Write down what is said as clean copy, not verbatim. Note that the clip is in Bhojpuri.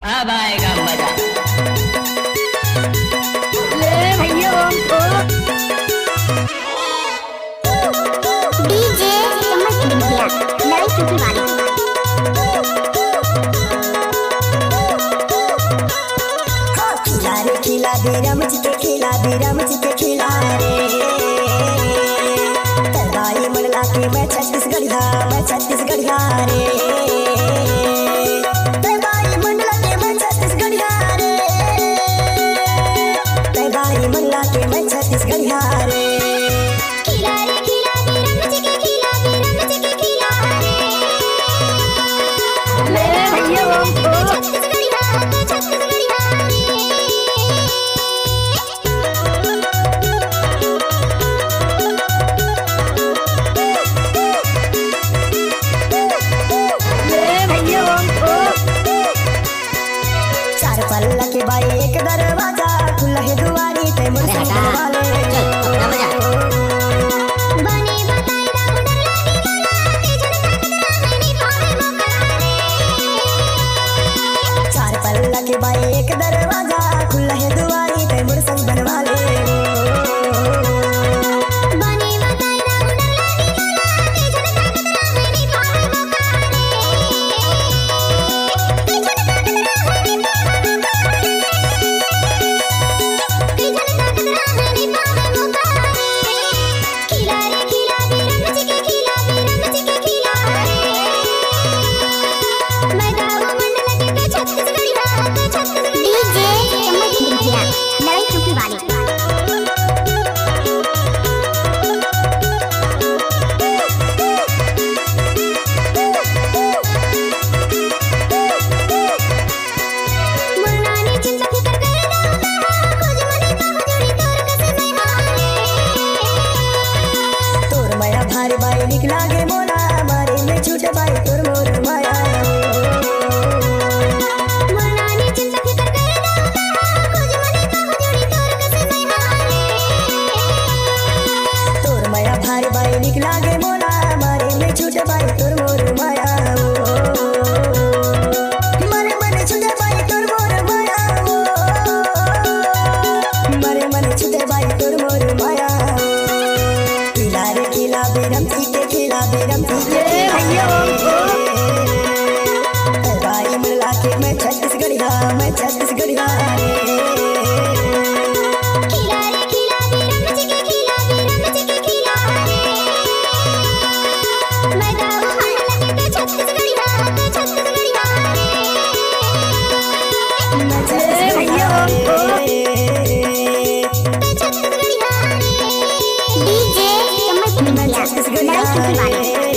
अब आएगा मजा। ले भैया डीजे चम्मच की बिंदिया लड़ाई चुकी वाली। खिला रे खिला दे रमच के खिला दे रमच के खिला रे तरवाई मंडला के मैं छत्तीसगढ़िया मैं छत्तीसगढ़िया रे तरवाई मंडला के मैं छत्तीसगढ़िया रे तरवाई मंडला के मैं छत्तीसगढ़िया रे खिला रे खिला दे रमच के खिला दे रमच के खिला रे ले भैया छत्तीसगढ़िया छत्तीसगढ़िया पल्ला के बाई एक दरवाजा खुला है दुआरी ते मुझसे वाले बने बताई राउंड लागी लाला ते झड़का कदरा नहीं पावे मकरारे। चार पल्ला के बाई एक दरवाजा खुला है दुआरी ते मुझसे बनवाले बने बताई राउंड लागी लाला ते झड़का कदरा नहीं पावे मकरारे। ते झड़का कदरा नहीं लड़ाई चुकी वाली। मनाने चिंता फिकर करे ना खोज मने का जुड़ी तोर कसे नहीं हारे। तोर माया भारी बाई निकला गे मोला मारे में छूटे बाई तोर मोर माया मनाने चिंता फिकर करे ना खोज मने का जुड़ी तोर कसे नहीं हारे। तोर माया भारी बाई निकला गे मोला मारे में छूटे बाई तोर मोर माया मरे मने छूटे बाई तोर मोर माया मरे मने छूटे बाई तोर मोर माया खिला रे खिला बेरम के खिला बेरम के भैया बाई मिला के मैं छत्तीसगढ़िया मैं छत्तीसगढ़िया खिला रे खिला दे रमच के खिला दे रमच के खिला रे। मैं दाऊ मंडला के छत्तीसगढ़िया मैं छत्तीसगढ़िया छत्तीसगढ़िया डीजे चम्मच की बिंदिया लड़ाई चुकी वाली।